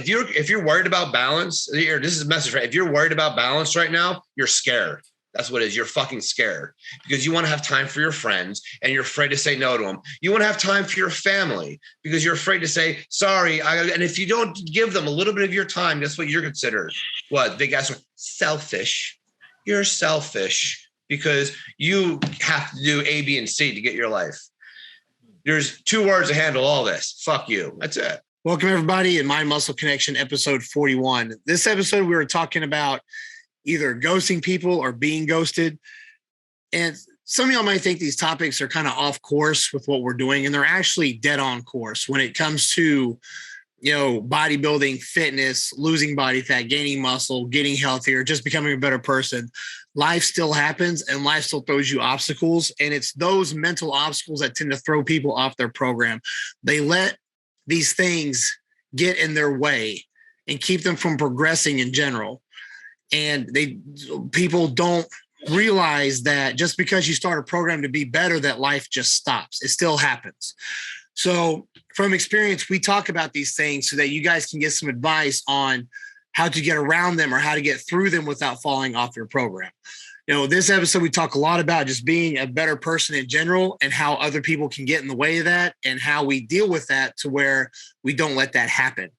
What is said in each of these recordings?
if you're worried about balance, here, this is a message, right? If you're worried about balance right now, you're scared. That's what it is. You're fucking scared because you want to have time for your friends and you're afraid to say no to them. You want to have time for your family because you're afraid to say, sorry. And if you don't give them a little bit of your time, that's what you're considered. What? Big ass selfish. You're selfish because you have to do A, B, and C to get your life. There's 2 words to handle all this. Fuck you. That's it. Welcome, everybody, in Mind Muscle Connection, episode 41. This episode, we were talking about either ghosting people or being ghosted. And some of y'all might think these topics are kind of off course with what we're doing, and they're actually dead on course when it comes to, bodybuilding, fitness, losing body fat, gaining muscle, getting healthier, just becoming a better person. Life still happens and life still throws you obstacles. And it's those mental obstacles that tend to throw people off their program. They let these things get in their way and keep them from progressing in general. And people don't realize that just because you start a program to be better, that life just stops. It still happens. So from experience, we talk about these things so that you guys can get some advice on how to get around them or how to get through them without falling off your program. This episode, we talk a lot about just being a better person in general and how other people can get in the way of that and how we deal with that to where we don't let that happen.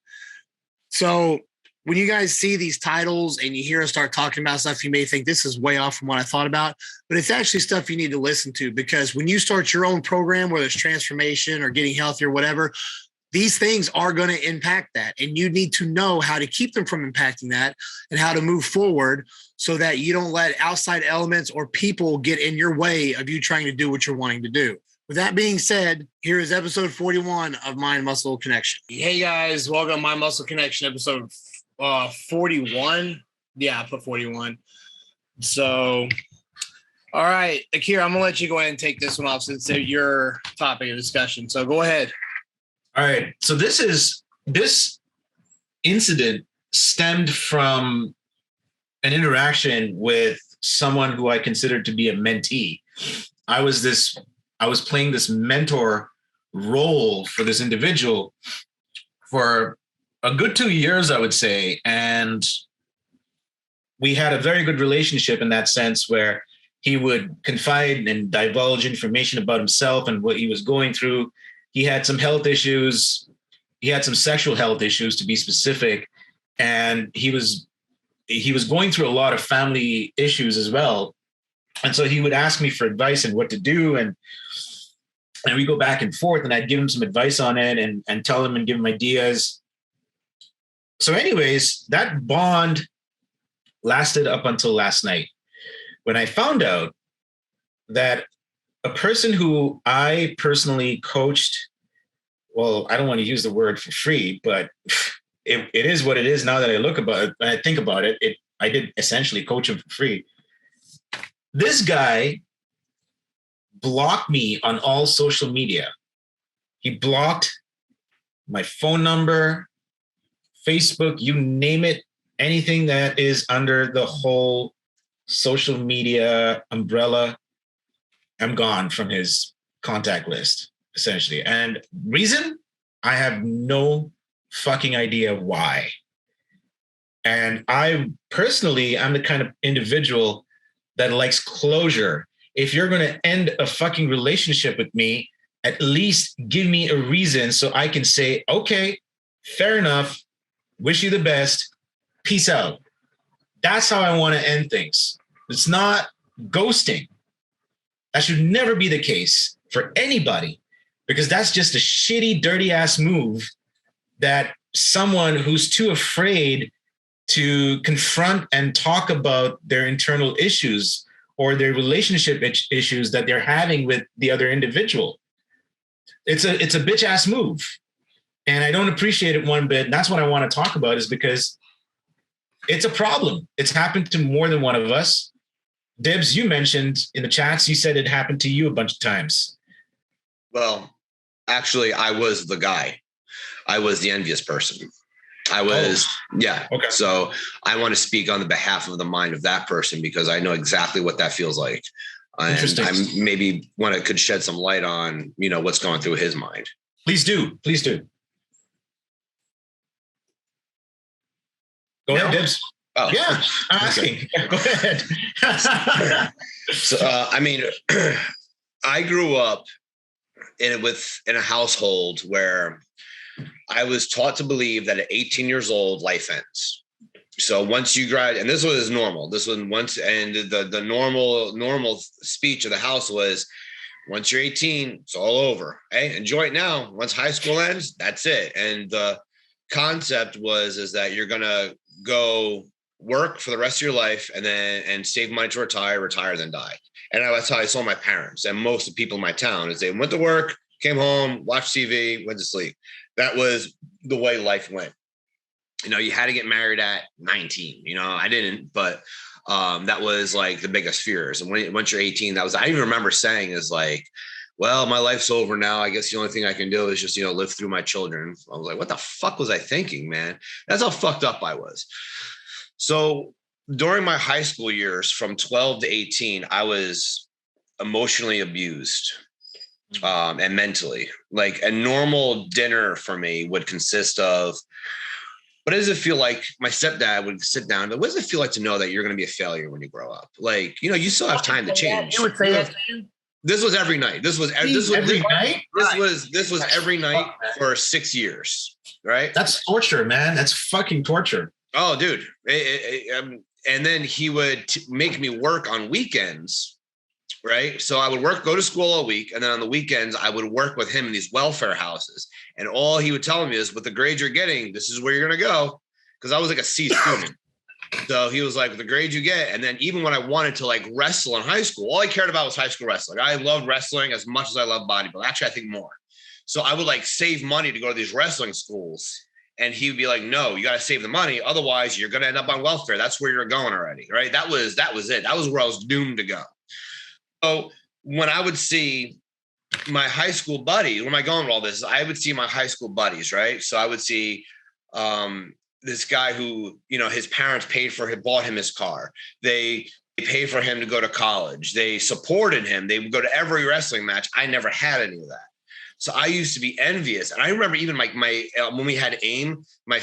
So when you guys see these titles and you hear us start talking about stuff, you may think this is way off from what I thought about, but it's actually stuff you need to listen to, because when you start your own program, whether it's transformation or getting healthier, whatever, these things are going to impact that. And you need to know how to keep them from impacting that and how to move forward so that you don't let outside elements or people get in your way of you trying to do what you're wanting to do. With that being said, here is episode 41 of Mind Muscle Connection. Hey guys, welcome to Mind Muscle Connection, episode 41. Yeah, I put 41. So, all right, Akira, I'm gonna let you go ahead and take this one off since it's your topic of discussion. So go ahead. All right. So this incident stemmed from an interaction with someone who I considered to be a mentee. I was playing this mentor role for this individual for a good 2 years, I would say. And we had a very good relationship in that sense, where he would confide and divulge information about himself and what he was going through. He had some health issues. He had some sexual health issues, to be specific. And he was going through a lot of family issues as well. And so he would ask me for advice and what to do. And we go back and forth, and I'd give him some advice on it and tell him and give him ideas. So anyways, that bond lasted up until last night, when I found out that a person who I personally coached, well, I don't want to use the word for free, but it is what it is now that I look about it. When I think about it, I did essentially coach him for free. This guy blocked me on all social media. He blocked my phone number, Facebook, you name it, anything that is under the whole social media umbrella. I'm gone from his contact list, essentially. And reason? I have no fucking idea why. And I'm the kind of individual that likes closure. If you're going to end a fucking relationship with me, at least give me a reason so I can say, okay, fair enough. Wish you the best. Peace out. That's how I want to end things. It's not ghosting. That should never be the case for anybody, because that's just a shitty, dirty ass move that someone who's too afraid to confront and talk about their internal issues or their relationship issues that they're having with the other individual. It's a bitch ass move. And I don't appreciate it one bit. And that's what I want to talk about, is because it's a problem. It's happened to more than one of us. Dibs, you mentioned in the chats, you said it happened to you a bunch of times. Well, actually, I was the guy. I was the envious person. Yeah. Okay. So I want to speak on the behalf of the mind of that person, because I know exactly what that feels like. And I maybe could shed some light on, what's going through his mind. Please do. Please do. Go ahead, Dibs. Oh, yeah, I'm asking. Go ahead. So, I mean, I grew up in a household where I was taught to believe that at 18 years old, life ends. So once you graduate, and this was normal. This was once, and the normal speech of the house was, once you're 18, it's all over. Hey, enjoy it now. Once high school ends, that's it. And the concept is that you're gonna go work for the rest of your life and save money to retire, then die. And that's how I saw my parents and most of the people in my town is they went to work, came home, watched TV, went to sleep. That was the way life went. You know, you had to get married at 19. You know, I didn't, but that was like the biggest fears. And once you're 18, I even remember saying is like, well, my life's over now. I guess the only thing I can do is just, live through my children. I was like, what the fuck was I thinking, man? That's how fucked up I was. So during my high school years from 12 to 18, I was emotionally abused and mentally. Like a normal dinner for me would consist of, what does it feel like? My stepdad would sit down, but what does it feel like to know that you're going to be a failure when you grow up? Like, you still have time to change. You would say that to you? This was every night. This was every night for 6 years, right? That's torture, man. That's fucking torture. Oh, dude. And then he would make me work on weekends, right? So I would go to school all week. And then on the weekends, I would work with him in these welfare houses. And all he would tell me is, with the grades you're getting, this is where you're going to go. Because I was like a C student. So he was like, with the grades you get. And then even when I wanted to like wrestle in high school, all I cared about was high school wrestling. I loved wrestling as much as I love bodybuilding. Actually, I think more. So I would like save money to go to these wrestling schools. And he would be like, no, you got to save the money. Otherwise, you're going to end up on welfare. That's where you're going already, right? That was it. That was where I was doomed to go. So when I would see my high school buddies, where am I going with all this? I would see my high school buddies, right? So I would see this guy who, his parents bought him his car. They paid for him to go to college. They supported him. They would go to every wrestling match. I never had any of that. So I used to be envious. And I remember even like when we had AIM, my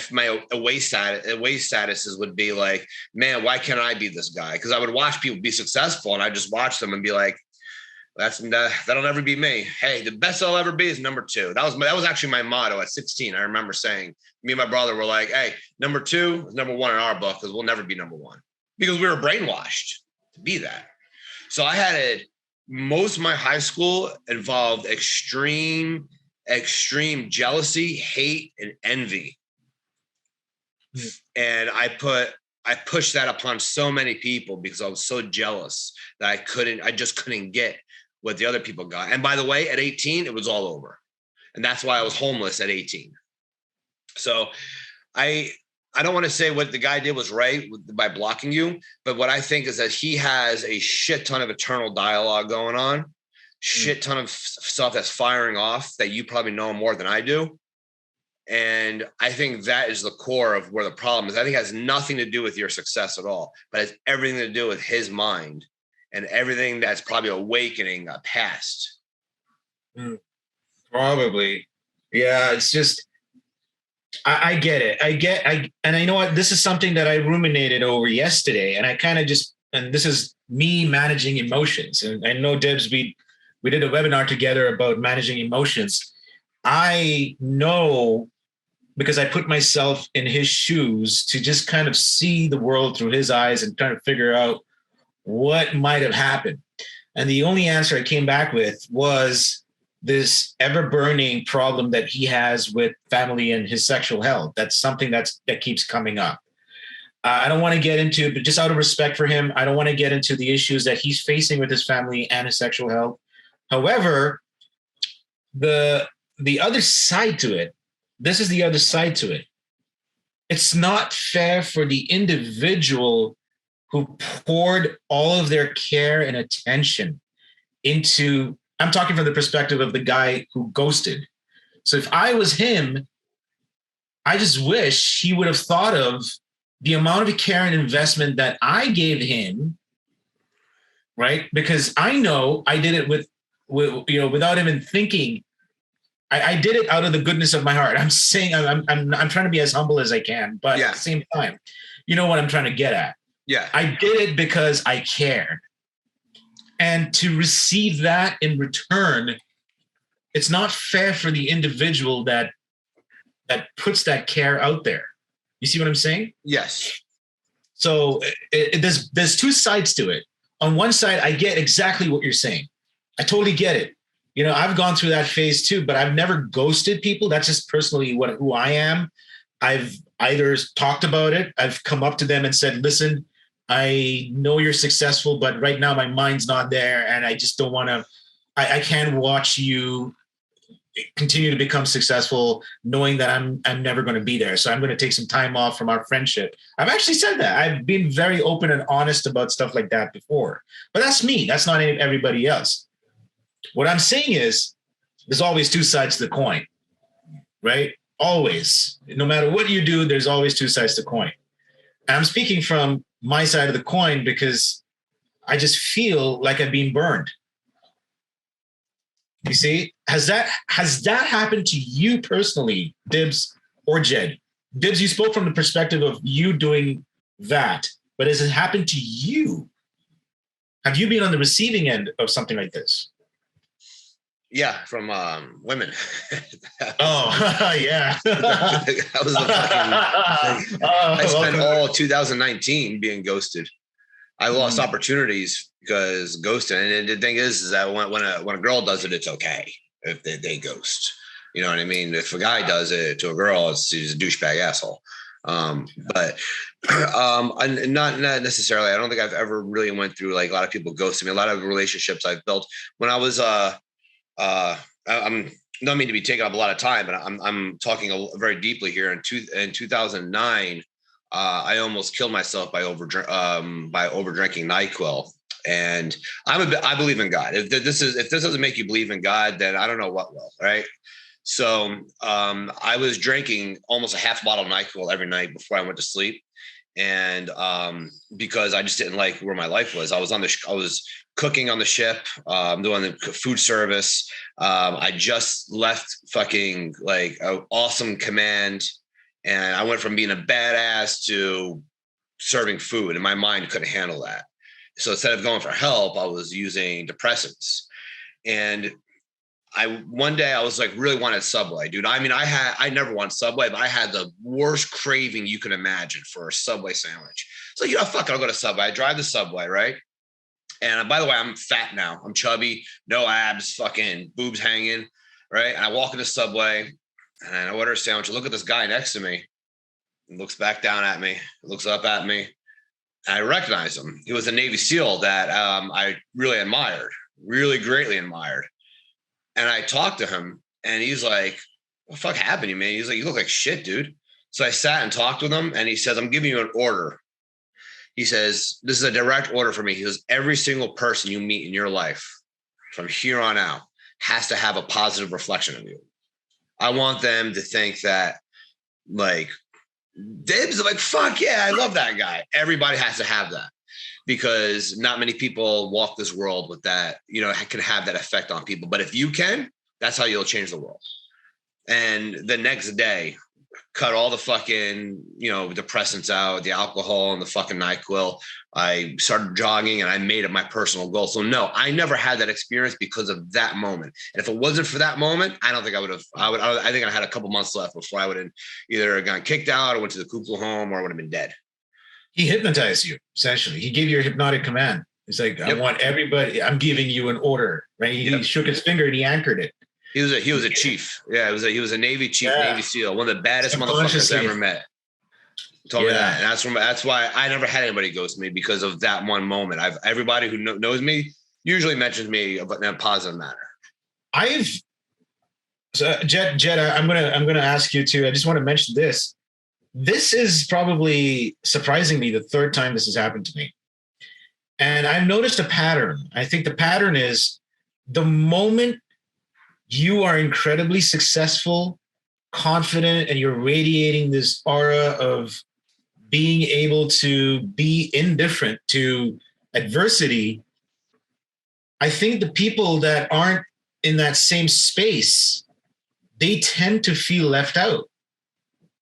away statuses would be like, man, why can't I be this guy? Because I would watch people be successful and I just watch them and be like, that'll never be me. Hey, the best I'll ever be is number 2. That was actually my motto at 16. I remember saying, me and my brother were like, hey, number 2 is number 1 in our book because we'll never be number 1 because we were brainwashed to be that. So I had most of my high school involved extreme jealousy, hate, and envy. And I pushed that upon so many people because I was so jealous that I just couldn't get what the other people got. And by the way, at 18, it was all over. And that's why I was homeless at 18. So I don't want to say what the guy did was right by blocking you, but what I think is that he has a shit ton of internal dialogue going on, shit ton of stuff that's firing off that you probably know more than I do. And I think that is the core of where the problem is. I think it has nothing to do with your success at all, but it's everything to do with his mind and everything that's probably awakening a past. Probably. Yeah, it's just, I get it. And I know what, this is something that I ruminated over yesterday, and I kind of and this is me managing emotions. And I know, Debs, we did a webinar together about managing emotions. I know, because I put myself in his shoes to just kind of see the world through his eyes and trying to figure out what might have happened. And the only answer I came back with was this ever-burning problem that he has with family and his sexual health. That's something that keeps coming up. I don't want to get into, but just out of respect for him, I don't want to get into the issues that he's facing with his family and his sexual health. However, the other side to it, this is the other side to it. It's not fair for the individual who poured all of their care and attention into, I'm talking from the perspective of the guy who ghosted. So if I was him, I just wish he would have thought of the amount of care and investment that I gave him, right? Because I know I did it with without even thinking. I did it out of the goodness of my heart. I'm saying I'm trying to be as humble as I can, but at the same time, you know what I'm trying to get at. Yeah. I did it because I cared. And to receive that in return, it's not fair for the individual that puts that care out there. You see what I'm saying? Yes. So there's two sides to it. On one side, I get exactly what you're saying. I totally get it. You know, I've gone through that phase too, but I've never ghosted people. That's just personally who I am. I've either talked about it. I've come up to them and said, listen, I know you're successful, but right now my mind's not there. And I just don't want to, I can't watch you continue to become successful knowing that I'm never going to be there. So I'm going to take some time off from our friendship. I've actually said that. I've been very open and honest about stuff like that before, but that's me. That's not everybody else. What I'm saying is there's always two sides to the coin, right? Always. No matter what you do, there's always two sides to the coin. And I'm speaking from my side of the coin because I just feel like I've been burned. You see, has that happened to you personally, Dibs or Jed? Dibs, you spoke from the perspective of you doing that, but has it happened to you? Have you been on the receiving end of something like this? Yeah, from women. Oh, yeah. That was the fucking thing. I spent all 2019 being ghosted. I lost opportunities because ghosting. And the thing is that when a girl does it, it's okay if they ghost. You know what I mean? If a guy does it to a girl, he's a douchebag asshole. But not necessarily. I don't think I've ever really went through like a lot of people ghosting me. A lot of relationships I've built when I was I'm not mean to be taking up a lot of time, but I'm talking very deeply here. In 2009, I almost killed myself by overdrinking NyQuil. And I believe in God. If this doesn't make you believe in God, then I don't know what will. Right. So I was drinking almost a half bottle of NyQuil every night before I went to sleep. And because I just didn't like where my life was. I was cooking on the ship, doing the food service. I just left fucking like an awesome command. And I went from being a badass to serving food, and my mind couldn't handle that. So instead of going for help, I was using depressants. And one day I was like, really wanted Subway, dude. I mean, I never wanted Subway, but I had the worst craving you can imagine for a Subway sandwich. So, fuck it, I'll go to Subway. I drive the Subway, right? And by the way, I'm fat now. I'm chubby, no abs, fucking boobs hanging, right? And I walk into Subway and I order a sandwich. I look at this guy next to me. He looks back down at me, looks up at me. And I recognize him. He was a Navy SEAL that I really admired, really greatly admired. And I talked to him and he's like, what the fuck happened to you, man? He's like, you look like shit, dude. So I sat and talked with him and he says, I'm giving you an order. He says, this is a direct order for me. He says, every single person you meet in your life from here on out has to have a positive reflection of you. I want them to think that like Dibs are like, fuck yeah, I love that guy. Everybody has to have that because not many people walk this world with that, can have that effect on people. But if you can, that's how you'll change the world. And the next day, cut all the fucking, depressants out, the alcohol and the fucking NyQuil. I started jogging and I made it my personal goal. So no, I never had that experience because of that moment. And if it wasn't for that moment, I don't think I would have, I think I had a couple months left before I would have either gotten kicked out or went to the cuckoo home or I would have been dead. He hypnotized you, essentially. He gave you a hypnotic command. It's like, I want everybody, I'm giving you an order, right? He shook his finger and he anchored it. He was a chief. Yeah, he was a Navy chief, Navy SEAL, one of the baddest motherfuckers I ever met. He told me that, and that's why I never had anybody ghost me because of that one moment. Everybody who knows me usually mentions me in a positive manner. Jed, I'm gonna ask you too. I just want to mention this. This is probably surprisingly the third time this has happened to me, and I've noticed a pattern. I think the pattern is the moment you are incredibly successful, confident, and you're radiating this aura of being able to be indifferent to adversity. I think the people that aren't in that same space they tend to feel left out,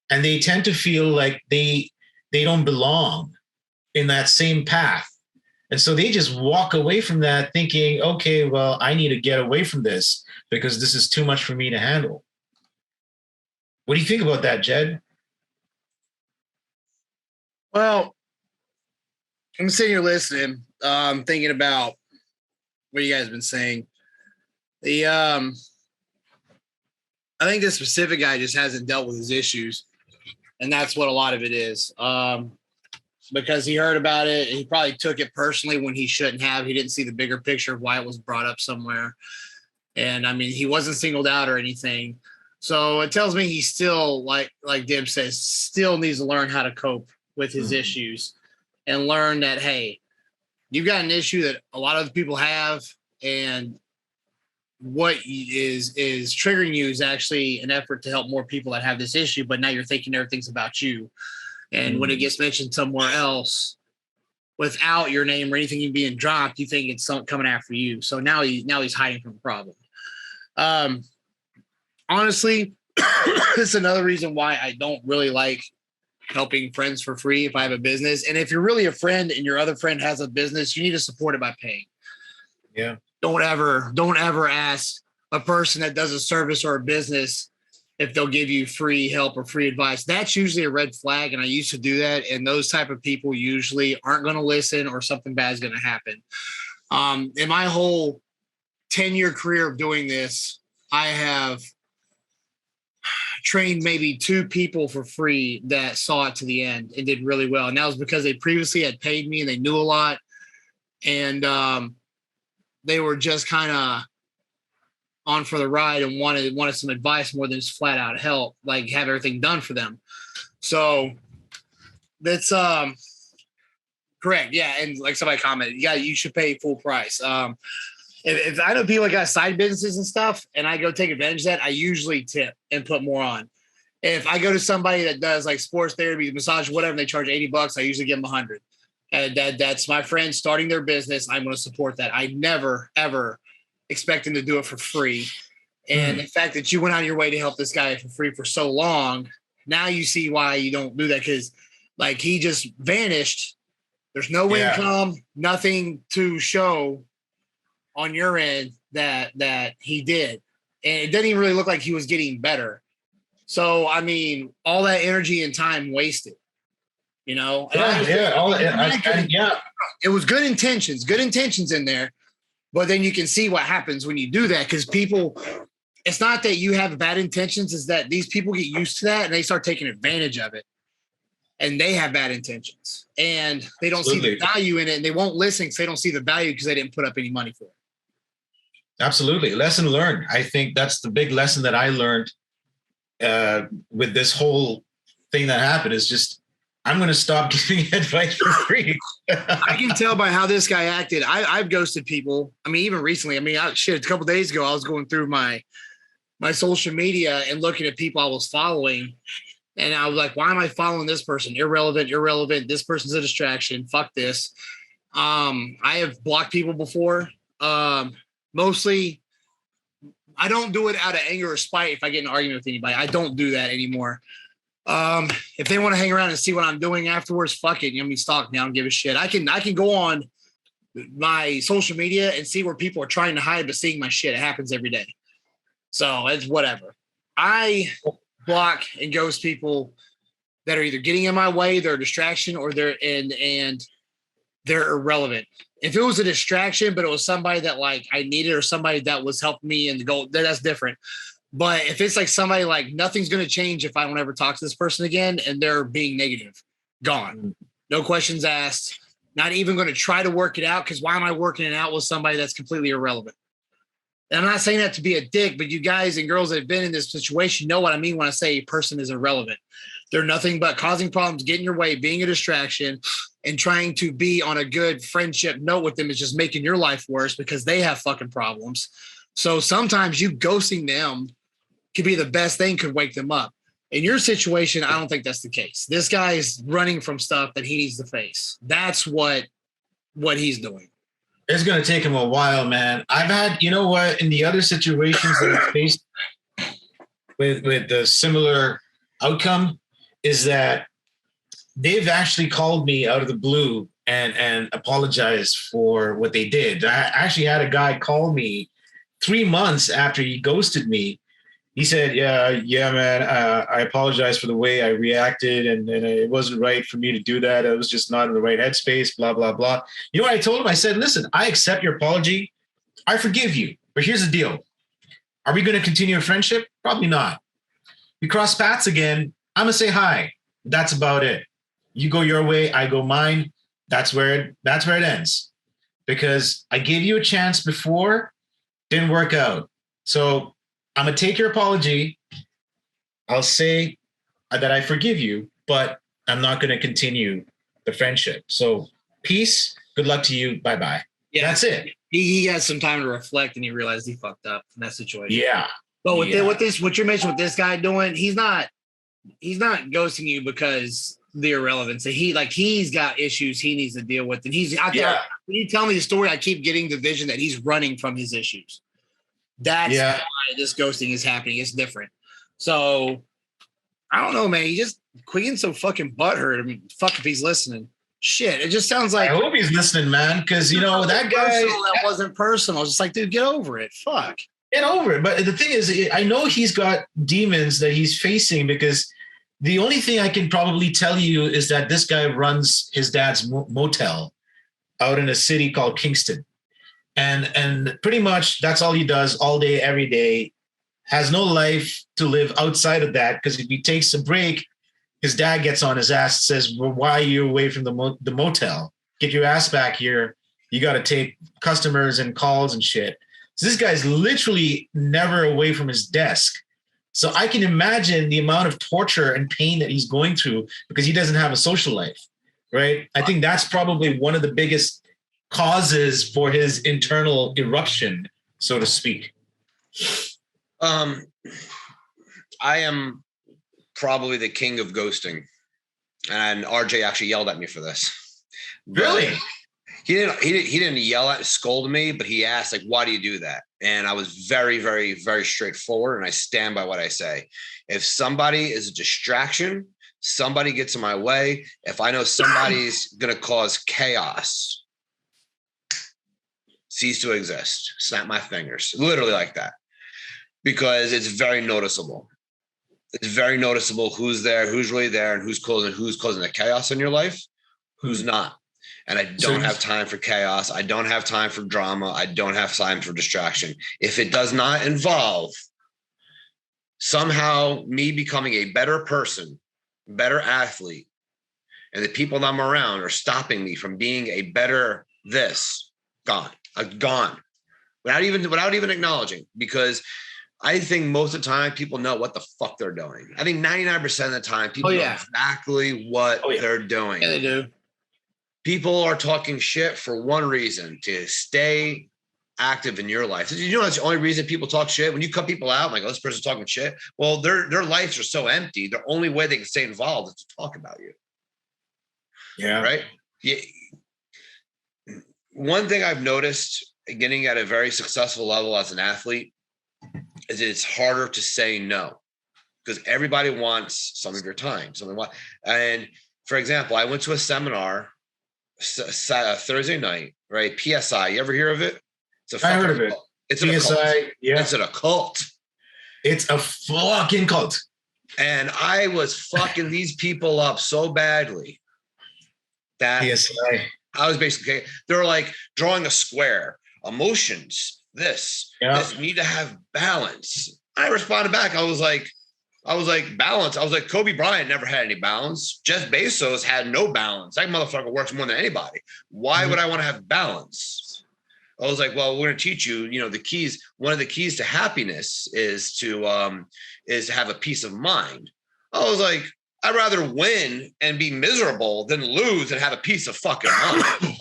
and they tend to feel like they don't belong in that same path. And so they just walk away from that thinking, okay, well, I need to get away from this because this is too much for me to handle. What do you think about that, Jed? Well, I'm sitting here listening, thinking about what you guys have been saying. I think this specific guy just hasn't dealt with his issues, and that's what a lot of it is. Because he heard about it, he probably took it personally when he shouldn't have. He didn't see the bigger picture of why it was brought up somewhere. And I mean, he wasn't singled out or anything. So it tells me he still, like Dib says, still needs to learn how to cope with his issues and learn that, hey, you've got an issue that a lot of other people have, and what is triggering you is actually an effort to help more people that have this issue, but now you're thinking everything's about you. And when it gets mentioned somewhere else without your name or anything being dropped, you think it's coming after you. So now he's hiding from the problem. Honestly, this is another reason why I don't really like helping friends for free if I have a business. And if you're really a friend and your other friend has a business, you need to support it by paying. Yeah. Don't ever ask a person that does a service or a business if they'll give you free help or free advice. That's usually a red flag. And I used to do that. And those type of people usually aren't going to listen, or something bad is going to happen. In my whole 10-year career of doing this, I have trained maybe 2 people for free that saw it to the end and did really well. And that was because they previously had paid me and they knew a lot. And they were just kind of on for the ride and wanted some advice more than just flat out help, like have everything done for them. So that's correct. Yeah. And like somebody commented, yeah, you should pay full price. If I know people that got side businesses and stuff and I go take advantage of that, I usually tip and put more on. If I go to somebody that does like sports therapy, massage, whatever, they charge $80, I usually give them $100. And that's my friend starting their business. I'm going to support that. I never, ever expect them to do it for free. And the fact that you went out of your way to help this guy for free for so long, now you see why you don't do that. Because like he just vanished. There's no income, nothing to show on your end that he did. And it doesn't even really look like he was getting better. So, I mean, all that energy and time wasted, you know? It was good intentions in there. But then you can see what happens when you do that, because people, it's not that you have bad intentions, is that these people get used to that and they start taking advantage of it. And they have bad intentions and they don't see the value in it, and they won't listen because they don't see the value because they didn't put up any money for it. Absolutely. Lesson learned. I think that's the big lesson that I learned with this whole thing that happened is just, I'm going to stop giving advice for free. I can tell by how this guy acted. I've ghosted people. I mean, even recently, a couple of days ago, I was going through my social media and looking at people I was following. And I was like, why am I following this person? Irrelevant. This person's a distraction. Fuck this. I have blocked people before. Mostly, I don't do it out of anger or spite if I get in an argument with anybody. I don't do that anymore. If they want to hang around and see what I'm doing afterwards, fuck it. Stalk me. I don't give a shit. I can go on my social media and see where people are trying to hide, but seeing my shit. It happens every day. So it's whatever. I block and ghost people that are either getting in my way, they're a distraction, or they're irrelevant. If it was a distraction, but it was somebody that like I needed or somebody that was helping me in the goal, that's different. But if it's like somebody like nothing's going to change if I don't ever talk to this person again and they're being negative, gone. No questions asked. Not even going to try to work it out, because why am I working it out with somebody that's completely irrelevant? And I'm not saying that to be a dick, but you guys and girls that have been in this situation know what I mean when I say a person is irrelevant. They're nothing but causing problems, getting your way, being a distraction, and trying to be on a good friendship note with them is just making your life worse because they have fucking problems. So sometimes you ghosting them could be the best thing, could wake them up. In your situation, I don't think that's the case. This guy is running from stuff that he needs to face. That's what he's doing. It's going to take him a while, man. I've had, in the other situations that I've faced, with the similar outcome is that they've actually called me out of the blue and apologized for what they did. I actually had a guy call me 3 months after he ghosted me. He said, yeah, man, I apologize for the way I reacted, and it wasn't right for me to do that. I was just not in the right headspace, blah, blah, blah. You know what I told him? I said, listen, I accept your apology. I forgive you. But here's the deal. Are we going to continue a friendship? Probably not. We cross paths again. I'm going to say hi. That's about it. You go your way, I go mine. That's where it ends. Because I gave you a chance before, didn't work out. So I'm going to take your apology. I'll say that I forgive you, but I'm not going to continue the friendship. So peace. Good luck to you. Bye-bye. Yeah. That's it. He had some time to reflect, and he realized he fucked up in that situation. Yeah. But what you mentioned with this guy doing, he's not ghosting you because the irrelevance. He's got issues he needs to deal with, and when you tell me the story, I keep getting the vision that he's running from his issues. That's why this ghosting is happening. It's different. So I don't know, man. You just quit getting so fucking butthurt. I mean, fuck if he's listening. Shit, it just sounds like I hope he's listening, man. Because that guy that wasn't personal. Just like, dude, get over it. Fuck. Get over it. But the thing is, I know he's got demons that he's facing, because the only thing I can probably tell you is that this guy runs his dad's motel out in a city called Kingston. And pretty much that's all he does all day, every day. Has no life to live outside of that, because if he takes a break, his dad gets on his ass, says, well, why are you away from the motel? Get your ass back here. You got to take customers and calls and shit. So this guy's literally never away from his desk. So I can imagine the amount of torture and pain that he's going through because he doesn't have a social life, right? I think that's probably one of the biggest causes for his internal eruption, so to speak. I am probably the king of ghosting, and RJ actually yelled at me for this. Really? He didn't yell scold me, but he asked, like, why do you do that? And I was very, very, very straightforward, and I stand by what I say. If somebody is a distraction, somebody gets in my way, if I know somebody's going to cause chaos, cease to exist. Snap my fingers. Literally like that. Because it's very noticeable. It's very noticeable who's there, who's really there, and who's causing the chaos in your life, who's not. And I don't have time for chaos. I don't have time for drama. I don't have time for distraction. If it does not involve somehow me becoming a better person, better athlete, and the people that I'm around are stopping me from being a better gone. Without even acknowledging, because I think most of the time people know what the fuck they're doing. I think 99% of the time people know exactly what they're doing. Yeah, they do. People are talking shit for one reason: to stay active in your life. You know, that's the only reason people talk shit. When you cut people out, like, oh, this person's talking shit. Well, their lives are so empty. The only way they can stay involved is to talk about you. Yeah. Right. Yeah. One thing I've noticed getting at a very successful level as an athlete is that it's harder to say no, because everybody wants some of your time. And for example, I went to a seminar Thursday night, right? PSI. You ever hear of it? I heard of it. It's PSI. an occult. Yeah. It's an occult. It's a fucking cult. And I was fucking these people up so badly that PSI. I was basically, they're like drawing a square, emotions, this need to have balance. I responded back. I was like, balance. I was like, Kobe Bryant never had any balance. Jeff Bezos had no balance. That motherfucker works more than anybody. Why would I want to have balance? I was like, well, we're going to teach you, the keys. One of the keys to happiness is to have a peace of mind. I was like, I'd rather win and be miserable than lose and have a piece of fucking mind.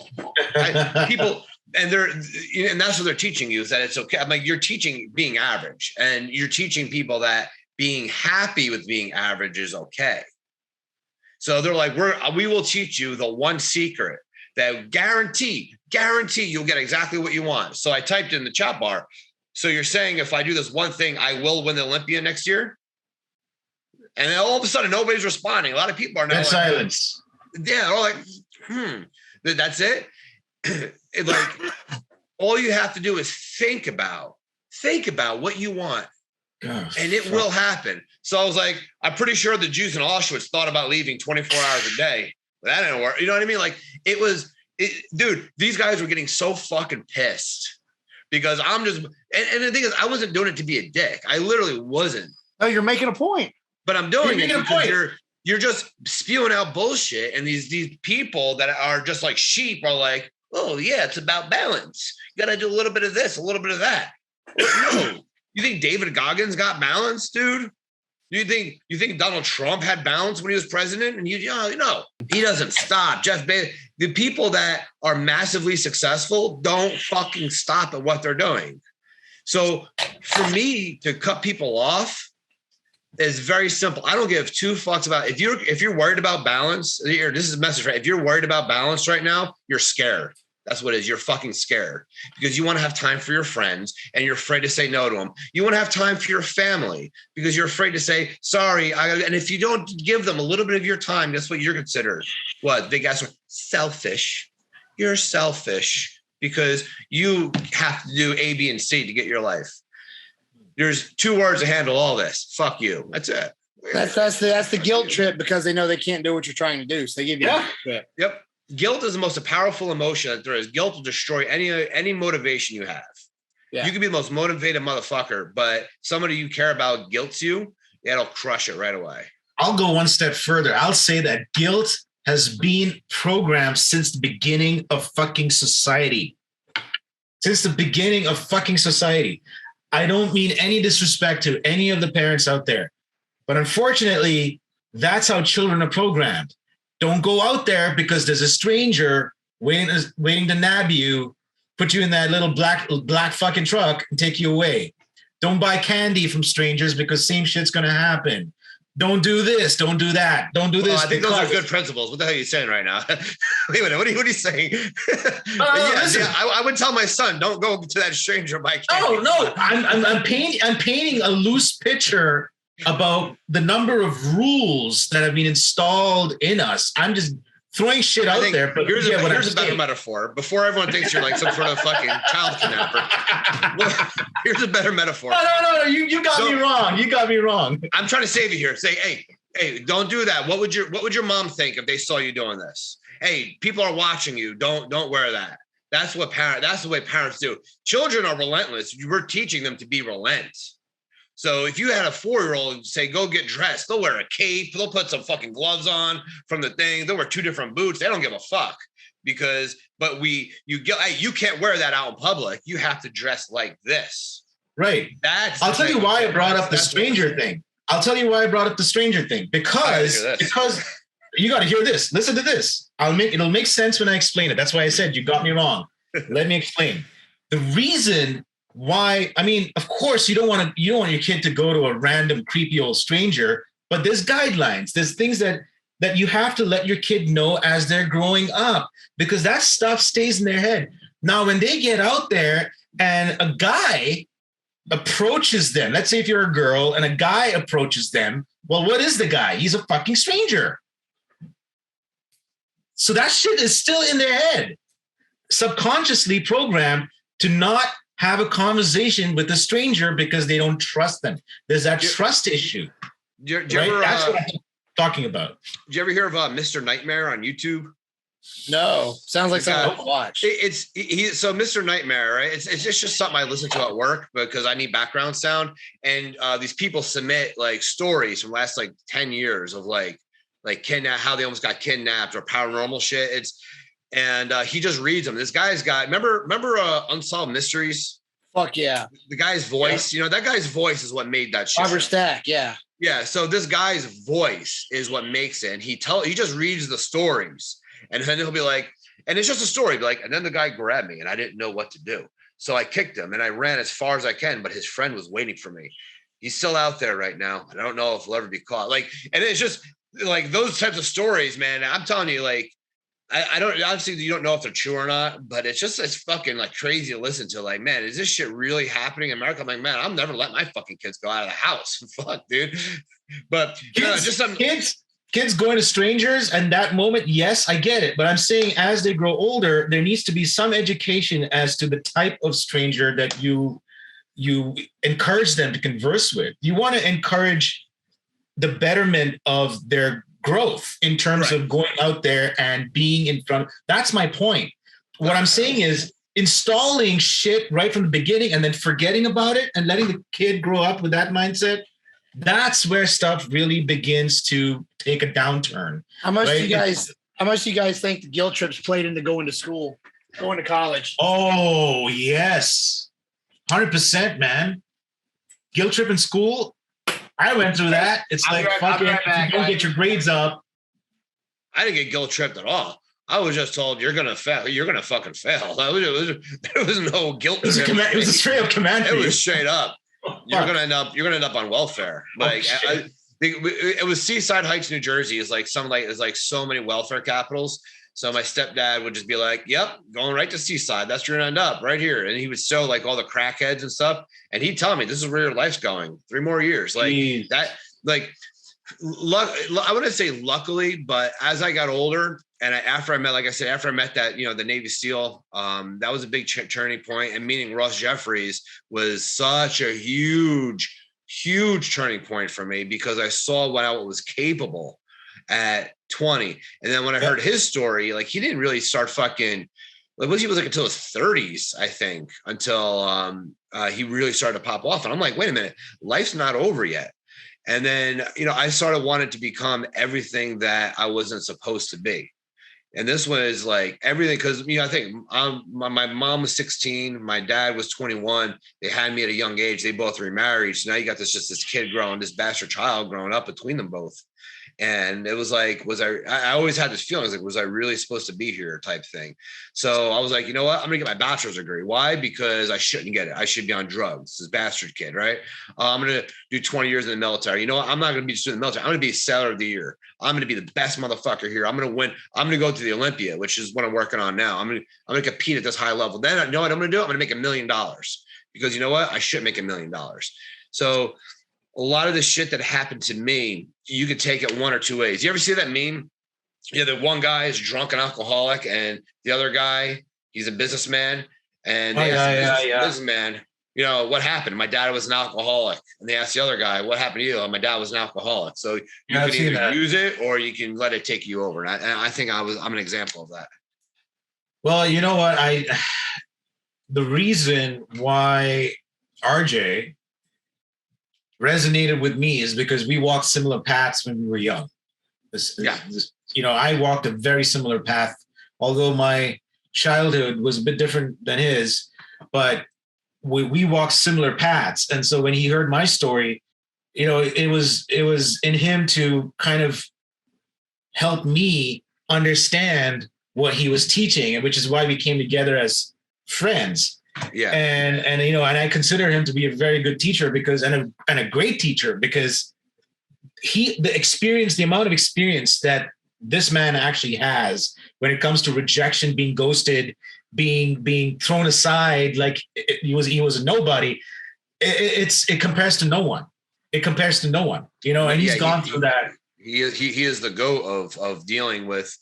And that's what they're teaching you, is that it's okay. I'm like, you're teaching being average, and you're teaching people that being happy with being average is okay. So they're like, we will teach you the one secret that guarantee you'll get exactly what you want. So I typed in the chat bar. So you're saying if I do this one thing, I will win the Olympia next year? And then all of a sudden, nobody's responding. A lot of people are now Dead silence. Yeah, they're all like, that's it. Like, all you have to do is think about what you want, and it will happen. So I was like, I'm pretty sure the Jews in Auschwitz thought about leaving 24 hours a day. But that didn't work. You know what I mean? Like, dude, these guys were getting so fucking pissed because I'm just, and the thing is, I wasn't doing it to be a dick. I literally wasn't. No, you're making a point. But I'm doing it because you're just spewing out bullshit, and these people that are just like sheep are like, oh yeah, it's about balance. You got to do a little bit of this, a little bit of that. No, you think David Goggins got balance, dude? You think Donald Trump had balance when he was president? And he doesn't stop. Jeff Bezos, the people that are massively successful don't fucking stop at what they're doing. So for me to cut people off is very simple. I don't give two fucks about if you're worried about balance. Here, this is a message, right? If you're worried about balance right now, you're scared. That's what it is. You're fucking scared because you want to have time for your friends and you're afraid to say no to them. You want to have time for your family because you're afraid to say sorry. And if you don't give them a little bit of your time, that's what you're considered. What? Big ass selfish. You're selfish because you have to do A, B, and C to get your life. There's two words to handle all this. Fuck you. That's it. That's the guilt trip because they know they can't do what you're trying to do. So they give you a trip. Yep. Guilt is the most powerful emotion that there is. Guilt will destroy any motivation you have. Yeah. You can be the most motivated motherfucker, but somebody you care about guilts you, it'll crush it right away. I'll go one step further. I'll say that guilt has been programmed since the beginning of fucking society. Since the beginning of fucking society. I don't mean any disrespect to any of the parents out there, but unfortunately, that's how children are programmed. Don't go out there because there's a stranger waiting to nab you, put you in that little black fucking truck and take you away. Don't buy candy from strangers because same shit's going to happen. Don't do this. Don't do that. Don't do this. I think those are good principles. What the hell are you saying right now? Wait a minute. What are you saying? I would tell my son, don't go to that stranger by candy. No. I'm painting a loose picture about the number of rules that have been installed in us. I'm just throwing shit out there. But here's a better metaphor. Before everyone thinks you're like some sort of fucking child kidnapper. Well, here's a better metaphor. No. You got me wrong. You got me wrong. I'm trying to save you here. Say, hey, don't do that. What would your mom think if they saw you doing this? Hey, people are watching you. Don't wear that. That's the way parents do. Children are relentless. We're teaching them to be relent. So if you had a 4-year-old say, go get dressed, they'll wear a cape, they'll put some fucking gloves on from the thing, they'll wear 2 different boots. They don't give a fuck you can't wear that out in public. You have to dress like this. Right. I'll tell you why I brought up the stranger thing. Because you got to hear this. Listen to this. It'll make sense when I explain it. That's why I said you got me wrong. Let me explain. The reason why, I mean, of course, you don't want your kid to go to a random creepy old stranger, but there's guidelines. There's things that you have to let your kid know as they're growing up, because that stuff stays in their head. Now, when they get out there and a guy approaches them, let's say if you're a girl and a guy approaches them, well, what is the guy? He's a fucking stranger. So that shit is still in their head, subconsciously programmed to not have a conversation with a stranger because they don't trust them. There's that trust issue. Right? That's what I'm talking about. Did you ever hear of Mr. Nightmare on YouTube? No, sounds like something to watch. So Mr. Nightmare, right? It's just something I listen to at work because I need background sound. And these people submit like stories from the last like 10 years of like how they almost got kidnapped or paranormal shit. And he just reads them. This guy's got, remember Unsolved Mysteries? Fuck yeah. The guy's voice, that guy's voice is what made that shit. Robert Stack, yeah. Yeah, so this guy's voice is what makes it. And he just reads the stories. And then he'll be like, and it's just a story. Be like, and then the guy grabbed me and I didn't know what to do. So I kicked him and I ran as far as I can, but his friend was waiting for me. He's still out there right now. I don't know if he'll ever be caught. Like, and it's just like those types of stories, man. I'm telling you, like, I don't, obviously you don't know if they're true or not, but it's fucking like crazy to listen to. Like, man, is this shit really happening in America? I'm like, man, I'll never let my fucking kids go out of the house. Fuck, dude. But just some kids going to strangers and that moment, yes, I get it. But I'm saying as they grow older, there needs to be some education as to the type of stranger that you encourage them to converse with. You want to encourage the betterment of their growth in terms of going out there and being in front. That's my point. What I'm saying is installing shit right from the beginning and then forgetting about it and letting the kid grow up with that mindset. That's where stuff really begins to take a downturn. How much do you guys think the guilt trips played into going to college? Oh, yes. 100%, man. Guilt trip in school. I went through that. It's like, fucking, if you don't get your grades up. I didn't get guilt tripped at all. I was just told you're gonna fail. You're gonna fucking fail. There was no guilt. It was a straight up command. It was straight up. You're gonna end up on welfare. Like it was Seaside Heights, New Jersey. Is like so many welfare capitals. So my stepdad would just be like, "Yep, going right to Seaside. That's where you're gonna end up, right here." And he would show like all the crackheads and stuff, and he'd tell me, "This is where your life's going. 3 more years." Like that. Like, I wouldn't say luckily, but as I got older, and after I met that, the Navy SEAL, that was a big turning point. And meeting Ross Jeffries was such a huge turning point for me because I saw what I was capable at 20. And then when I heard his story, like he didn't really start fucking, like he was like until his 30s, I think, until he really started to pop off. And I'm like, wait a minute, life's not over yet. And then, I started wanting to become everything that I wasn't supposed to be. And this was like everything, because I think my mom was 16, my dad was 21. They had me at a young age. They both remarried. So now you got this kid growing, this bastard child growing up between them both. And it was like, I always had this feeling, was I really supposed to be here type thing. So I was like, you know what? I'm going to get my bachelor's degree. Why? Because I shouldn't get it. I should be on drugs. This bastard kid, right? I'm going to do 20 years in the military. You know what? I'm not going to be just in the military. I'm going to be a sailor of the year. I'm going to be the best motherfucker here. I'm going to win. I'm going to go to the Olympia, which is what I'm working on now. I'm going to compete at this high level. Then I know what I'm going to do. I'm going to make $1 million because you know what? I should make $1 million. So a lot of the shit that happened to me, you could take it one or two ways. You ever see that meme? The one guy is drunk and alcoholic, and the other guy, he's a businessman. And they asked the businessman, what happened? My dad was an alcoholic. And they asked the other guy, what happened to you? My dad was an alcoholic. So you can either use it or you can let it take you over. And I think I'm an example of that. Well, you know what? The reason why RJ resonated with me is because we walked similar paths when we were young. I walked a very similar path, although my childhood was a bit different than his, but we walked similar paths. And so when he heard my story, it was in him to kind of help me understand what he was teaching, and which is why we came together as friends. Yeah. And I consider him to be a very good teacher and a great teacher because the amount of experience that this man actually has when it comes to rejection, being ghosted, being thrown aside, like he was a nobody. It compares to no one. It compares to no one, and he's gone through that. He is the goat of dealing with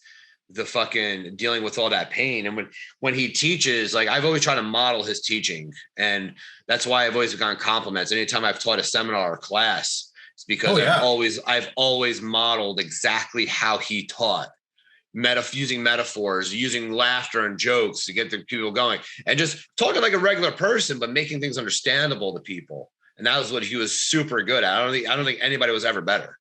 dealing with all that pain. And when he teaches, like I've always tried to model his teaching, and that's why I've always gotten compliments. Anytime I've taught a seminar or class, it's because I've always modeled exactly how he taught, using metaphors, using laughter and jokes to get the people going, and just talking like a regular person, but making things understandable to people. And that was what he was super good at. I don't think anybody was ever better.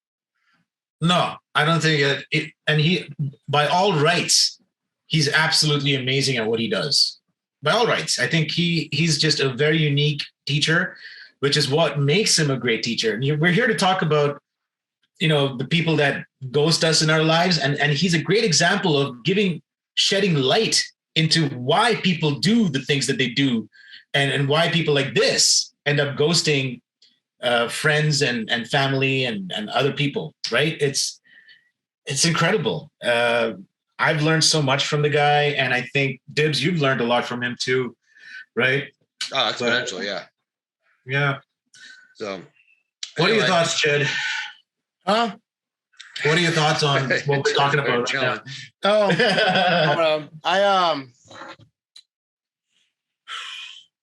No, I don't think it. And he, by all rights, he's absolutely amazing at what he does. By all rights, I think he's just a very unique teacher, which is what makes him a great teacher. And we're here to talk about, the people that ghost us in our lives, and he's a great example of shedding light into why people do the things that they do, and why people like this end up ghosting friends and family and other people, right? It's incredible. I've learned so much from the guy, and I think Dibs, you've learned a lot from him too, right? Oh, exponential, yeah. Yeah. So what are your thoughts, Jed? Huh? What are your thoughts on what we're talking about right Oh, now?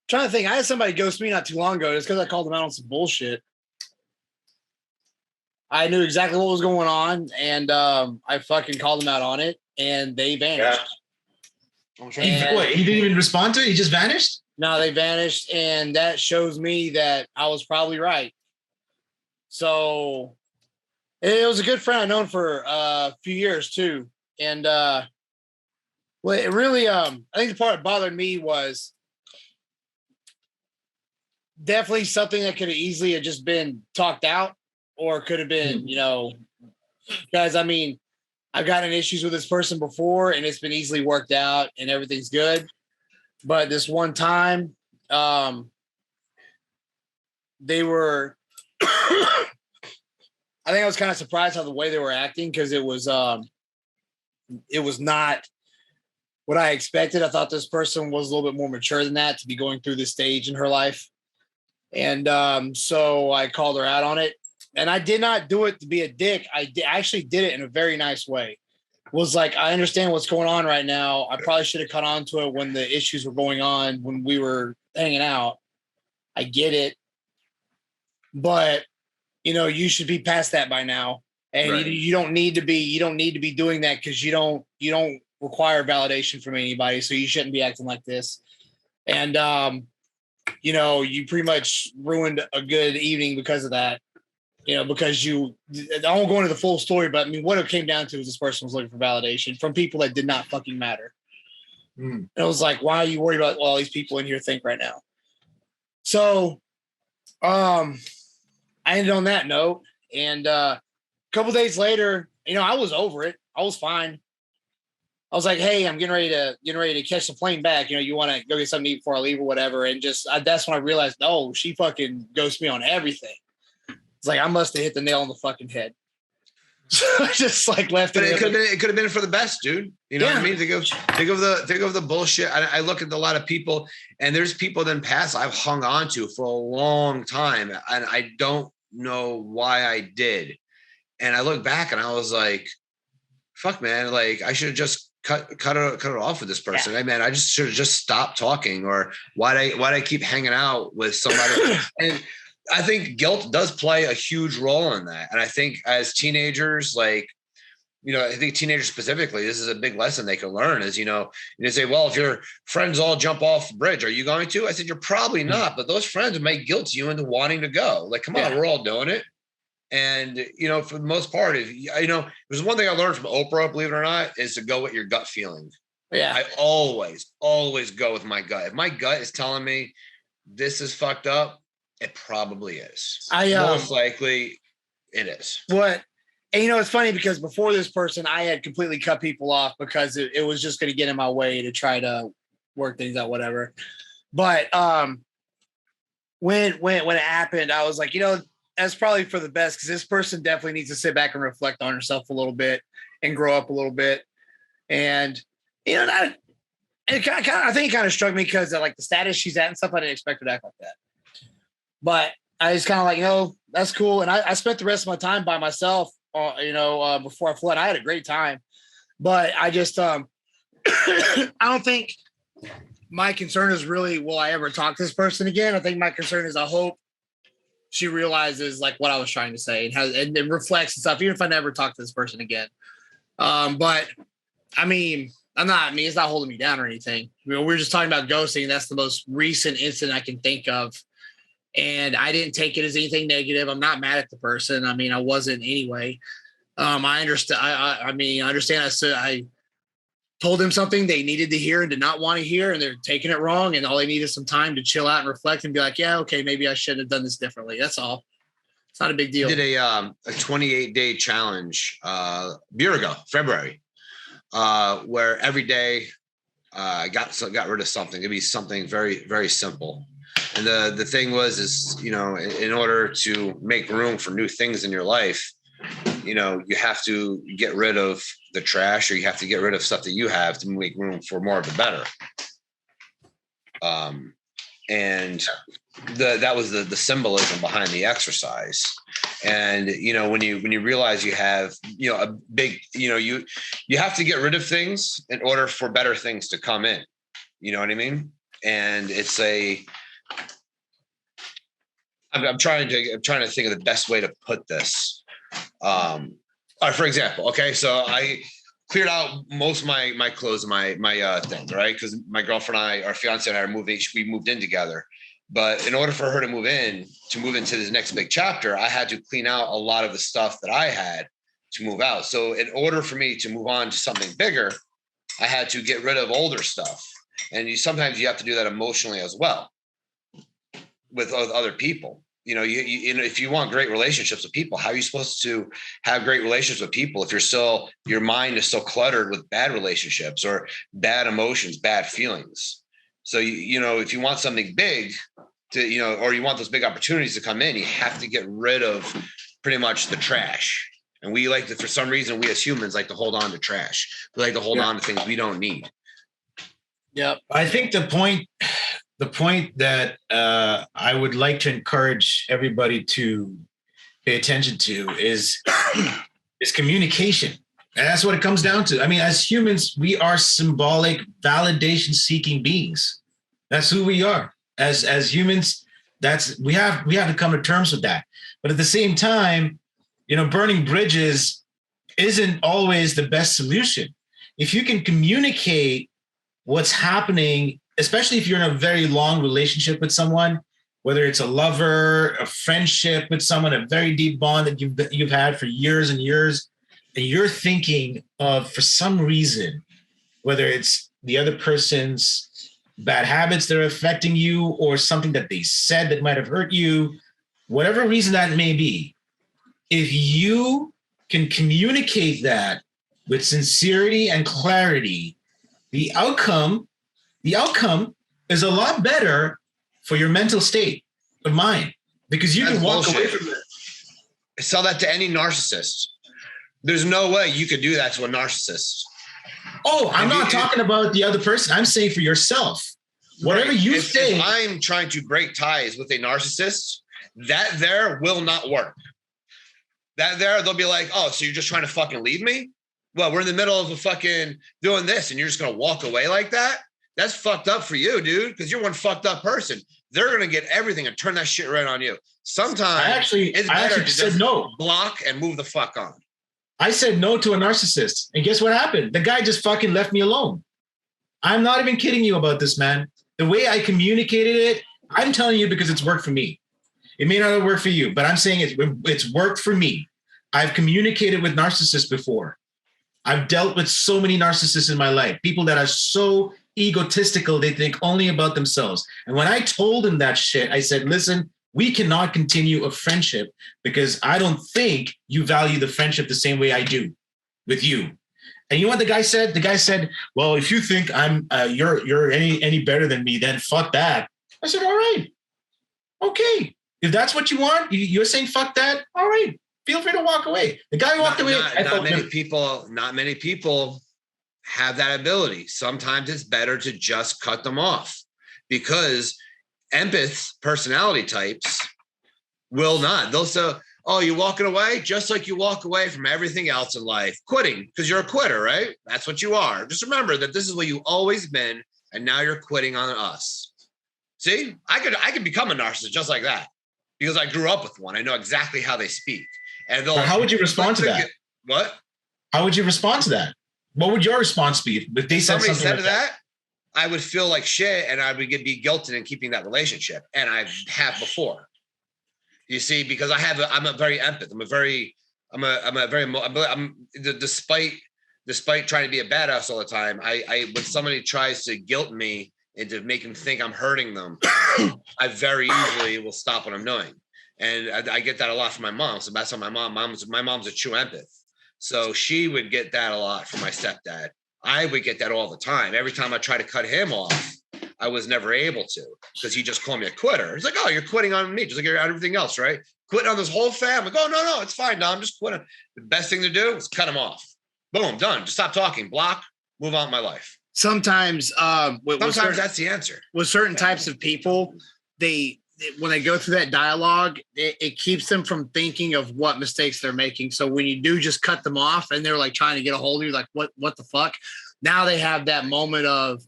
Trying to think. I had somebody ghost me not too long ago just because I called them out on some bullshit. I knew exactly what was going on, and I fucking called them out on it, and they vanished. Yeah. Wait, he didn't even respond to it? He just vanished? No, they vanished, and that shows me that I was probably right. So it was a good friend I've known for a few years too, and well, it really I think the part that bothered me was definitely something that could have easily have just been talked out, or could have been, guys. I mean, I've gotten issues with this person before, and it's been easily worked out, and everything's good. But this one time, they were. I think I was kind of surprised how the way they were acting, because it was not what I expected. I thought this person was a little bit more mature than that to be going through this stage in her life. And so I called her out on it. And I did not do it to be a dick. I actually did it in a very nice way. Was like, I understand what's going on right now. I probably should have cut on to it when the issues were going on, when we were hanging out. I get it. But, you should be past that by now. And Right. you don't need to be doing that, because you don't require validation from anybody. So you shouldn't be acting like this. And, you pretty much ruined a good evening because of that. Because I won't go into the full story, but I mean, what it came down to is this person was looking for validation from people that did not fucking matter. And it was like, why are you worried about what all these people in here think right now? So, I ended on that note, and a couple days later, I was over it. I was fine. I was like, hey, I'm getting ready to catch the plane back. You want to go get something to eat before I leave or whatever. And that's when I realized, oh, she fucking ghosted me on everything. It's like, I must have hit the nail on the fucking head. So I just like left But it. it could have been for the best, dude. You know what I mean? Think of the bullshit. I look at a lot of people, and there's people in the past I've hung on to for a long time, and I don't know why I did. And I look back and I was like, fuck, man, like I should have just cut it off with this person. Yeah. Hey, man, I just should have just stopped talking, or why'd I keep hanging out with somebody? And I think guilt does play a huge role in that. And I think as teenagers, like, I think teenagers specifically, this is a big lesson they can learn is, you say, well, if your friends all jump off the bridge, are you going to? I said, you're probably not, but those friends may guilt you into wanting to go. Like, come on, we're all doing it. And, for the most part, there's one thing I learned from Oprah, believe it or not, is to go with your gut feeling. Yeah. I always go with my gut. If my gut is telling me this is fucked up, it probably is. Most likely it is. What? And it's funny because before this person, I had completely cut people off because it was just going to get in my way to try to work things out, whatever. But when it happened, I was like, that's probably for the best, because this person definitely needs to sit back and reflect on herself a little bit and grow up a little bit. And I think it kind of struck me because like the status she's at and stuff, I didn't expect her to act like that. But I was kind of like, that's cool. And I spent the rest of my time by myself, before I fled. I had a great time. But I just, I don't think my concern is really, will I ever talk to this person again? I think my concern is I hope she realizes like what I was trying to say and reflects and stuff, even if I never talk to this person again. But I mean, it's not holding me down or anything. We were just talking about ghosting. That's the most recent incident I can think of. And I didn't take it as anything negative. I'm not mad at the person. I mean, I wasn't anyway. I understand. I understand. I told them something they needed to hear and did not want to hear, and they're taking it wrong. And all they need is some time to chill out and reflect and be like, yeah, okay, maybe I should have done this differently. That's all. It's not a big deal. I did a 28-day challenge a year ago, February, where every day I got rid of something. It'd be something very, very simple. And the thing was, in order to make room for new things in your life, you have to get rid of the trash, or you have to get rid of stuff that you have to make room for more of the better. And that was the symbolism behind the exercise. And when you realize you have a big, you have to get rid of things in order for better things to come in. You know what I mean? And it's I'm trying to think of the best way to put this. All right, for example, okay, so I cleared out most of my clothes and my things, right? Because my girlfriend and I, our fiance and I are moving. We moved in together. But in order for her to move into this next big chapter, I had to clean out a lot of the stuff that I had to move out. So in order for me to move on to something bigger, I had to get rid of older stuff. And sometimes you have to do that emotionally as well with other people. If you want great relationships with people, how are you supposed to have great relationships with people if your mind is so cluttered with bad relationships or bad emotions, bad feelings? So, if you want something big or you want those big opportunities to come in, you have to get rid of pretty much the trash. And we like to, for some reason, we as humans like to hold on to trash. We like to hold on to things we don't need. Yeah. I think the point that I would like to encourage everybody to pay attention to is communication. And that's what it comes down to. I mean, as humans, we are symbolic, validation-seeking beings. That's who we are. As humans, we have to come to terms with that. But at the same time, burning bridges isn't always the best solution. If you can communicate what's happening, especially if you're in a very long relationship with someone, whether it's a lover, a friendship with someone, a very deep bond that you've had for years and years, and you're thinking of, for some reason, whether it's the other person's bad habits that are affecting you or something that they said that might have hurt you, whatever reason that may be, if you can communicate that with sincerity and clarity, the outcome is a lot better for your mental state of mind, because you can walk away from it. I sell that to any narcissist. There's no way you could do that to a narcissist. Oh, I'm not talking about the other person. I'm saying for yourself. Whatever you say. If I'm trying to break ties with a narcissist, that there will not work. That there, they'll be like, oh, so you're just trying to fucking leave me? Well, we're in the middle of a fucking doing this and you're just going to walk away like that? That's fucked up for you, dude, because you're one fucked up person. They're going to get everything and turn that shit right on you. Sometimes it's better to just block and move the fuck on. I said no to a narcissist. And guess what happened? The guy just fucking left me alone. I'm not even kidding you about this, man. The way I communicated it, I'm telling you because it's worked for me. It may not work for you, but I'm saying it's worked for me. I've communicated with narcissists before. I've dealt with so many narcissists in my life, people that are so egotistical, they think only about themselves. And when I told them that shit, I said, listen, we cannot continue a friendship because I don't think you value the friendship the same way I do with you. And you know what the guy said? The guy said, well, if you think you're any better than me, then fuck that. I said, all right. Okay. If that's what you want, you're saying fuck that. All right. Feel free to walk away. The guy walked away. Not many people have that ability. Sometimes it's better to just cut them off because empath personality types will not. They'll say, oh, you're walking away? Just like you walk away from everything else in life. Quitting, because you're a quitter, right? That's what you are. Just remember that this is what you've always been, and now you're quitting on us. See, I could become a narcissist just like that because I grew up with one. I know exactly how they speak. And how would you respond to that? What? How would you respond to that? What would your response be if they said something like that? I would feel like shit, and I would be guilted in keeping that relationship, and I have before. You see, because I'm a very empath. Despite trying to be a badass all the time, when somebody tries to guilt me into making them think I'm hurting them, I very easily will stop what I'm doing. And I get that a lot from my mom. So that's how my mom's a true empath. So she would get that a lot from my stepdad. I would get that all the time. Every time I try to cut him off, I was never able to because he just called me a quitter. He's like, oh, you're quitting on me, just like you're on everything else, right? Quitting on this whole family. Go, no, it's fine. No, I'm just quitting. The best thing to do is cut him off. Boom, done. Just stop talking. Block. Move on with my life. Sometimes that's the answer. With certain types of people, they when they go through that dialogue, it keeps them from thinking of what mistakes they're making. So when you do just cut them off and they're like trying to get a hold of you, like what the fuck? Now they have that moment of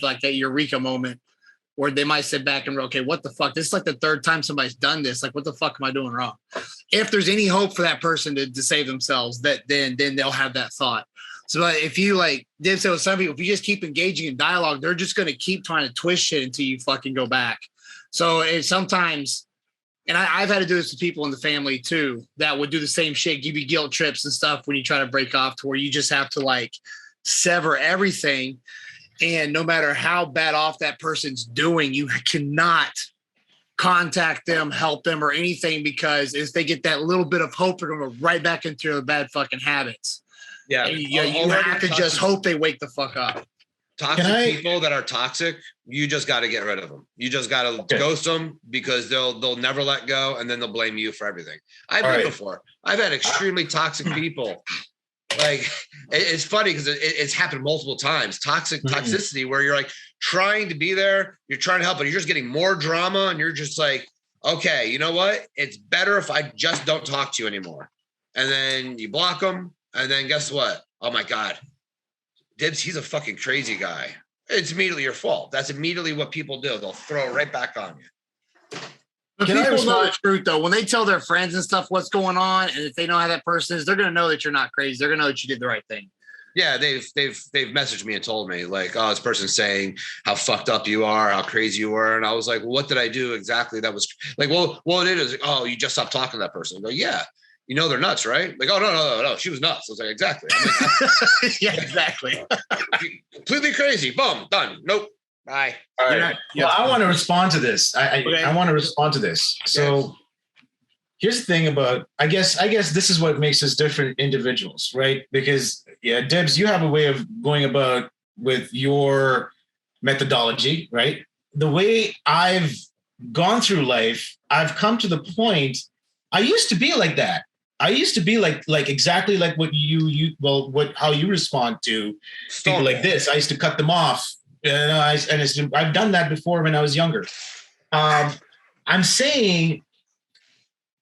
like that eureka moment where they might sit back and go, okay, what the fuck? This is like the third time somebody's done this. Like, what the fuck am I doing wrong? If there's any hope for that person to save themselves, then they'll have that thought. So if you like did say with some people, if you just keep engaging in dialogue, they're just going to keep trying to twist shit until you fucking go back. So it's sometimes, and I've had to do this to people in the family too, that would do the same shit, give you guilt trips and stuff when you try to break off, to where you just have to like sever everything. And no matter how bad off that person's doing, you cannot contact them, help them or anything, because if they get that little bit of hope, they're going to go right back into their bad fucking habits. Yeah. You have to just hope they wake the fuck up. Toxic people that are toxic, you just got to get rid of them. You just got to ghost them, because they'll never let go, and then they'll blame you for everything. I've been before. I've had extremely toxic people. Like, it's funny because it's happened multiple times. Toxicity, where you're like trying to be there, you're trying to help, but you're just getting more drama, and you're just like, okay, you know what? It's better if I just don't talk to you anymore. And then you block them, and then guess what? Oh my God. Dibs, he's a fucking crazy guy. It's immediately your fault. That's immediately what people do. They'll throw it right back on you. But people know the truth, though. When they tell their friends and stuff what's going on, and if they know how that person is, they're going to know that you're not crazy. They're going to know that you did the right thing. Yeah, they've messaged me and told me, like, oh, this person's saying how fucked up you are, how crazy you were. And I was like, well, what did I do exactly? That was like, well, it is. Oh, you just stopped talking to that person. I go, yeah. You know they're nuts, right? Like, oh, no. She was nuts. I was like, exactly. Like, yeah, exactly. Completely crazy. Boom, done. Nope. Bye. All right. Well, I want to respond to this. I want to respond to this. So here's the thing about, I guess this is what makes us different individuals, right? Because Dibs, you have a way of going about with your methodology, right? The way I've gone through life, I've come to the point, I used to be like that. I used to be like exactly like what how you respond to people like this. I used to cut them off. I've done that before when I was younger. I'm saying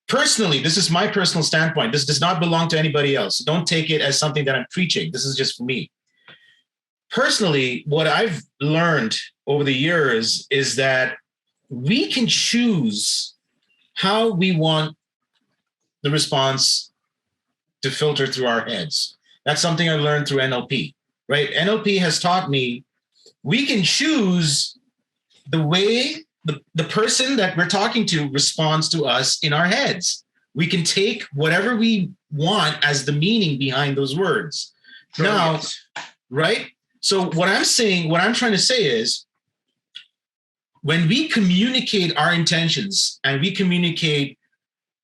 personally, this is my personal standpoint. This does not belong to anybody else. Don't take it as something that I'm preaching. This is just for me. Personally, what I've learned over the years is that we can choose how we want the response to filter through our heads. That's something I learned through NLP, right? NLP has taught me we can choose the way the person that we're talking to responds to us in our heads. We can take whatever we want as the meaning behind those words. Now, right? So what I'm trying to say is, when we communicate our intentions and we communicate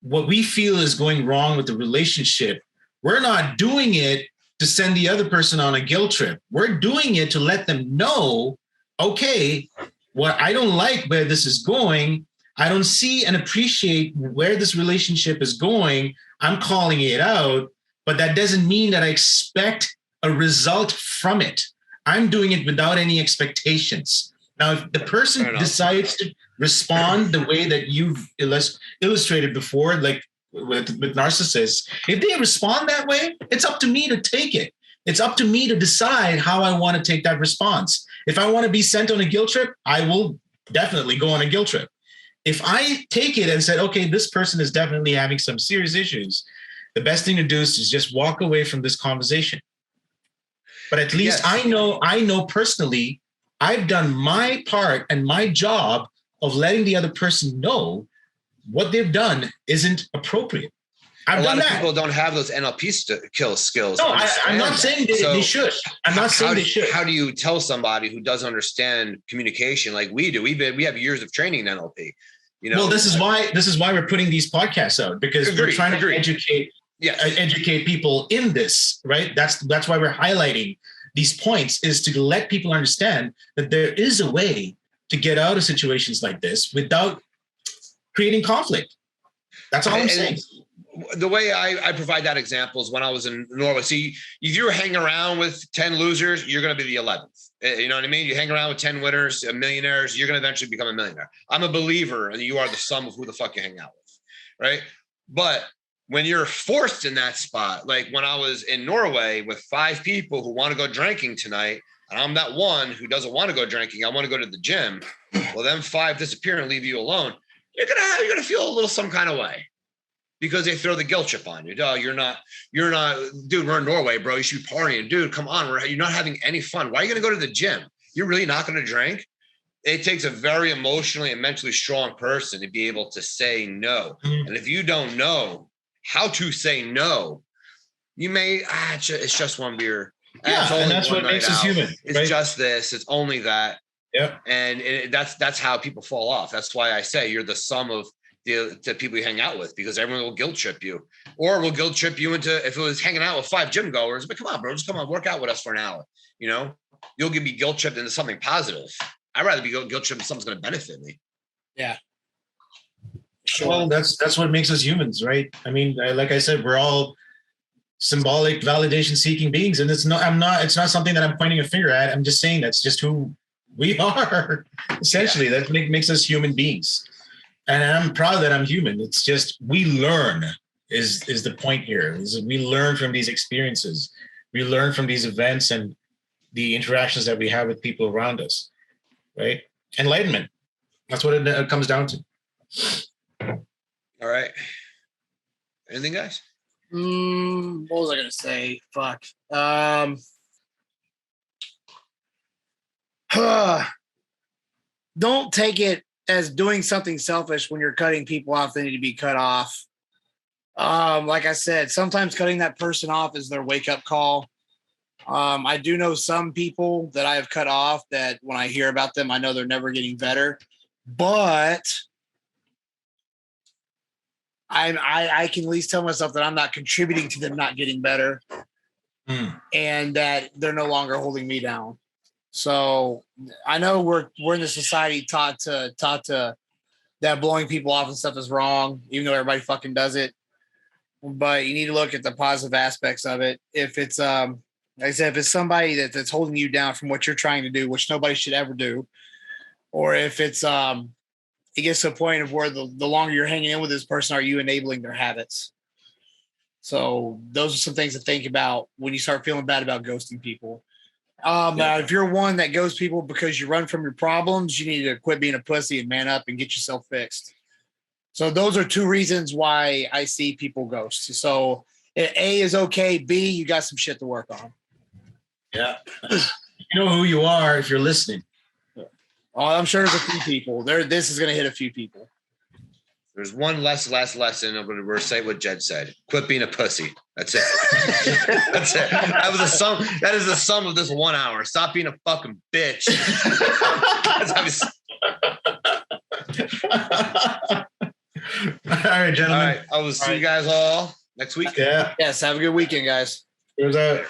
what we feel is going wrong with the relationship, we're not doing it to send the other person on a guilt trip. We're doing it to let them know, okay, what I don't like where this is going, I don't see and appreciate where this relationship is going. I'm calling it out, but that doesn't mean that I expect a result from it. I'm doing it without any expectations. Now, if the person decides to respond the way that you've illustrated before, like with narcissists, if they respond that way, it's up to me to take it. It's up to me to decide how I want to take that response. If I want to be sent on a guilt trip, I will definitely go on a guilt trip. If I take it and said, okay, this person is definitely having some serious issues, the best thing to do is just walk away from this conversation. But at least I know personally, I've done my part and my job of letting the other person know what they've done isn't appropriate. A lot of people don't have those NLP skills. No, I'm not saying they should. I'm not saying they should. How do you tell somebody who doesn't understand communication like we do? We have years of training in NLP. You know, well, this is why we're putting these podcasts out, because we're trying to educate people in this, right? That's why we're highlighting these points, is to let people understand that there is a way to get out of situations like this without creating conflict. That's all I'm saying. the way I provide that example is when I was in Norway. See, if you're hanging around with 10 losers, you're going to be the 11th. You know what I mean? You hang around with 10 winners, millionaires, you're going to eventually become a millionaire. I'm a believer, and you are the sum of who the fuck you hang out with, right? But when you're forced in that spot, like when I was in Norway with 5 people who want to go drinking tonight, and I'm that one who doesn't want to go drinking, I want to go to the gym. Well, then 5 disappear and leave you alone. You're gonna feel a little some kind of way. Because they throw the guilt trip on you. Oh, you're not, dude, we're in Norway, bro. You should be partying. Dude, come on. You're not having any fun. Why are you going to go to the gym? You're really not going to drink? It takes a very emotionally and mentally strong person to be able to say no. And if you don't know how to say no, you may, it's just one beer. Yeah, and that's what makes us human. It's just this. It's only that. Yep. And that's how people fall off. That's why I say you're the sum of the people you hang out with, because everyone will guilt trip you, or will guilt trip you into, if it was hanging out with 5 gym goers, but come on, bro, just come on, work out with us for an hour. You know, you'll be guilt tripped into something positive. I'd rather be guilt tripped into something's going to benefit me. Yeah. Sure. Well, that's what makes us humans, right? I mean, like I said, we're all symbolic validation seeking beings. And it's not something that I'm pointing a finger at. I'm just saying that's just who we are. Essentially, that makes us human beings. And I'm proud that I'm human. It's just we learn is the point here. We learn from these experiences. We learn from these events and the interactions that we have with people around us, right? Enlightenment. That's what it comes down to. All right. Anything, guys? What was I going to say? Fuck. Don't take it as doing something selfish when you're cutting people off. They need to be cut off. Like I said, sometimes cutting that person off is their wake-up call. I do know some people that I have cut off that when I hear about them, I know they're never getting better. But I can at least tell myself that I'm not contributing to them not getting better, and that they're no longer holding me down. So I know we're in the society taught to that blowing people off and stuff is wrong, even though everybody fucking does it. But you need to look at the positive aspects of it. If it's like I said, if it's somebody that's holding you down from what you're trying to do, which nobody should ever do, or if it's it gets to a point of where the longer you're hanging in with this person, are you enabling their habits? So those are some things to think about when you start feeling bad about ghosting people. If you're one that ghosts people because you run from your problems, you need to quit being a pussy and man up and get yourself fixed. So those are 2 reasons why I see people ghost. So A is okay. B, you got some shit to work on. Yeah. You know who you are if you're listening. Oh, I'm sure there's a few people. This is going to hit a few people. There's one last lesson. I'm going to recite what Jed said. Quit being a pussy. That's it. That's it. That is the sum of this 1 hour. Stop being a fucking bitch. All right, gentlemen. All right. I will see you guys all next week. Yeah. Yes. Have a good weekend, guys. Here's out.